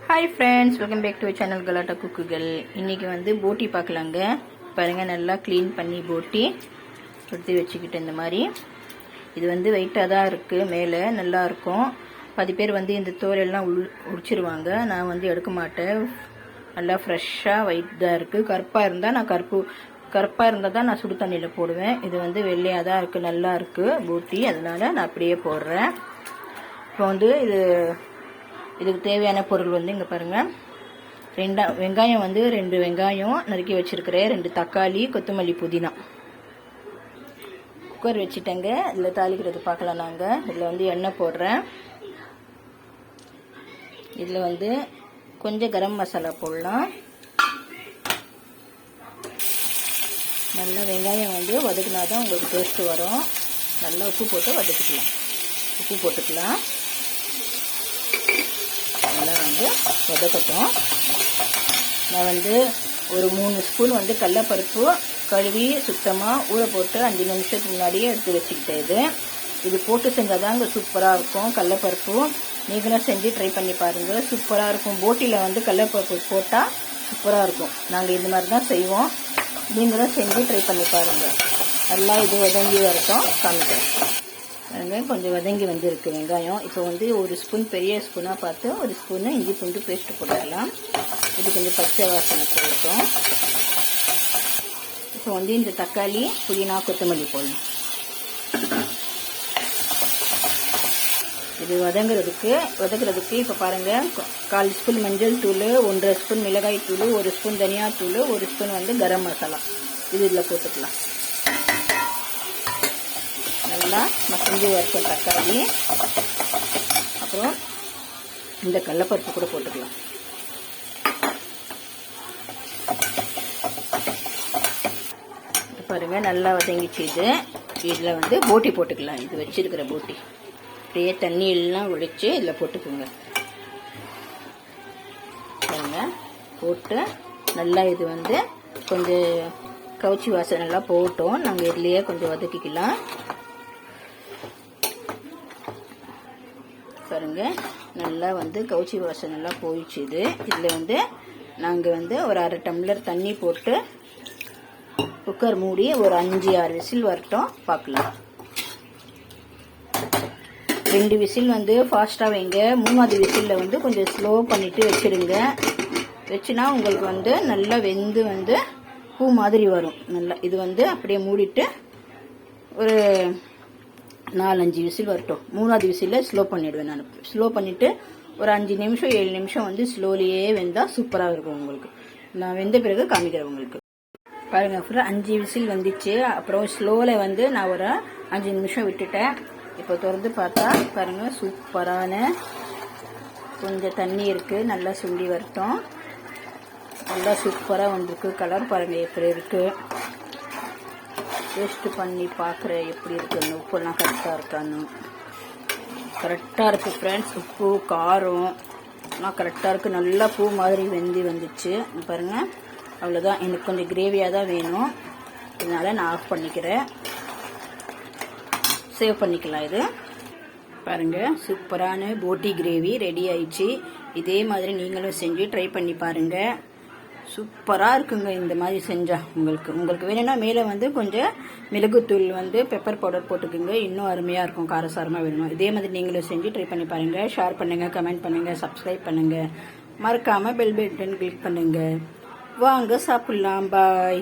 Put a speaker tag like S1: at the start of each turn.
S1: Hi friends, welcome back to channel Galatta குக்குகள். இன்றைக்கி வந்து போட்டி பார்க்கலாங்க. பாருங்கள், நல்லா க்ளீன் பண்ணி போட்டி எடுத்து வச்சுக்கிட்டு இந்த மாதிரி. இது வந்து வெயிட்டாக தான் இருக்குது, மேலே நல்லாயிருக்கும். பாதி பேர் வந்து இந்த தோலெல்லாம் உடிச்சிருவாங்க. நான் வந்து எடுக்க மாட்டேன். நல்லா ஃப்ரெஷ்ஷாக வெயிட் தான் இருக்குது. கருப்பாக இருந்தால் தான் நான் சுடு தண்ணியில் போடுவேன். இது வந்து வெள்ளையாக தான் இருக்குது, நல்லா இருக்குது போட்டி. அதனால் நான் அப்படியே போடுறேன். இப்போ வந்து இதுக்கு தேவையான பொருள் வந்து இங்கே பாருங்கள். வெங்காயம் வந்து 2 வெங்காயம் நறுக்கி வச்சுருக்கிறேன், 2 தக்காளி, கொத்தமல்லி, புதினா. குக்கர் வச்சுட்டேங்க. இதில் தாளிக்கிறது பார்க்கலாம். நாங்கள் இதில் வந்து எண்ணெய் போடுறேன். இதில் வந்து கொஞ்சம் கரம் மசாலா போடலாம். நல்லா வெங்காயம் வந்து வதக்கினா தான் உங்களுக்கு டேஸ்ட்டு வரும். நல்லா உப்பு போட்டு வதக்கிக்கலாம். உப்பு போட்டுக்கலாம். நல்லா வந்து வதக்கட்டும். நான் வந்து ஒரு 3 ஸ்பூன் வந்து கடலைப்பருப்பு கழுவி சுத்தமாக ஊற போட்டு 5 நிமிஷத்துக்கு முன்னாடியே எடுத்து வச்சுக்கிட்டேன். இது போட்டு செஞ்சால் தாங்க சூப்பராக இருக்கும். கடலைப்பருப்பு நீங்களும் செஞ்சு ட்ரை பண்ணி பாருங்கள், சூப்பராக இருக்கும். போட்டியில் வந்து கடலைப்பருப்பு போட்டால் சூப்பராக இருக்கும். நாங்கள் இந்த மாதிரி தான் செய்வோம். நீங்களும் செஞ்சு ட்ரை பண்ணி பாருங்கள். நல்லா இது வதங்கி வரட்டும், காமிக்கிறேன். கொஞ்சம் வதங்கி வந்துருக்கு வெங்காயம். இப்போ வந்து 1 ஸ்பூன் பெரிய ஸ்பூனாக பார்த்து 1 ஸ்பூனு இஞ்சி பூண்டு பேஸ்ட்டு போட்டுக்கலாம். இது கொஞ்சம் பச்சை வாசனை போட்டோம். இப்போ வந்து இந்த தக்காளி, புதினா, கொத்தமல்லி போடணும். இது வதங்குறதுக்கு இப்போ பாருங்கள், 1/4 ஸ்பூன் மஞ்சள் தூள், 1.5 ஸ்பூன் மிளகாய் தூள், 1 ஸ்பூன் தனியா தூள், 1 ஸ்பூன் வந்து கரம் மசாலா இது இதில் போட்டுக்கலாம். நல்லா மசஞ்சு வரைக்கும் தக்காளி. அப்புறம் இந்த கடலைப்பருப்பு கூட போட்டுக்கலாம். பாருங்கள், நல்லா வதங்கிச்சு. இதில் வந்து போட்டி போட்டுக்கலாம். இது வச்சிருக்கிற போட்டி அப்படியே தண்ணி எல்லாம் ஒழிச்சு இதில் போட்டுக்கோங்க. பாருங்கள், போட்டு நல்லா இது வந்து கொஞ்சம் கவுச்சி வாசனை நல்லா போட்டோம். நாங்கள் இதுலேயே கொஞ்சம் வதக்கிக்கலாம். பாருங்க, நல்லா வந்து கவுச்சி வாசனை எல்லாம் போயிடுச்சு. இதில் வந்து நாங்கள் வந்து ஒரு 1/2 டம்ளர் தண்ணி போட்டு குக்கர் மூடி ஒரு 5-6 விசில் வரட்டும், பார்க்கலாம். 2 விசில் வந்து ஃபாஸ்ட்டாக வைங்க. 3வது விசிலில் வந்து கொஞ்சம் ஸ்லோ பண்ணிவிட்டு வச்சுடுங்க. வச்சுனா உங்களுக்கு வந்து நல்லா வெந்து வந்து பூ மாதிரி வரும். நல்லா இது வந்து அப்படியே மூடிட்டு ஒரு 4-5 விசில் வரட்டும். 3வது விசிலில் ஸ்லோ பண்ணிவிடுவேன். நான் ஸ்லோ பண்ணிவிட்டு ஒரு 5 நிமிஷம் 7 நிமிஷம் வந்து ஸ்லோலியே வெந்தால் சூப்பராக இருக்கும் உங்களுக்கு. நான் வெந்த பிறகு காமிக்கிறேன் உங்களுக்கு. பாருங்கள், ஃபுல்லாக 5 விசில் வந்துச்சு. அப்புறம் ஸ்லோவில் வந்து நான் ஒரு 5 நிமிஷம் விட்டுட்டேன். இப்போ திறந்து பார்த்தா பாருங்கள், சூப்பரான கொஞ்சம் தண்ணி இருக்குது. நல்லா சுண்டி வரட்டும். நல்லா சூப்பராக வந்திருக்கு. கலர் பாருங்கள் எப்படி இருக்குது. டேஸ்ட்டு பண்ணி பார்க்குறேன் எப்படி இருக்குன்னு. உப்புலாம் கரெக்டாக இருக்கான்னு. கரெக்டாக இருக்குது ஃப்ரெண்ட்ஸ். உப்பு காரம் எல்லாம் கரெக்டாக இருக்குது. நல்லா பூ மாதிரி வெந்தி வந்துச்சு. பாருங்கள், அவ்வளோதான். எனக்கு கொஞ்சம் கிரேவியாக தான் வேணும். இதனால் நான் ஆஃப் பண்ணிக்கிறேன். சேவ் பண்ணிக்கலாம். இது பாருங்கள், சூப்பரான போட்டி கிரேவி ரெடி ஆயிடுச்சு. இதே மாதிரி நீங்களும் செஞ்சு ட்ரை பண்ணி பாருங்கள். சூப்பராக இருக்குங்க இந்த மாதிரி செஞ்சால். உங்களுக்கு வேணும்னா மேலே வந்து கொஞ்சம் மிளகுத்தூள் வந்து பெப்பர் பவுடர் போட்டுக்குங்க. இன்னும் அருமையாக இருக்கும். காரசாரமாக வேணுமா. இதே மாதிரி நீங்களும் செஞ்சு ட்ரை பண்ணி பாருங்கள். ஷேர் பண்ணுங்கள், கமெண்ட் பண்ணுங்கள், சப்ஸ்கிரைப் பண்ணுங்கள். மறக்காமல் பெல் பட்டன் கிளிக் பண்ணுங்கள். வாங்க சாப்பிட்லாம். பாய்.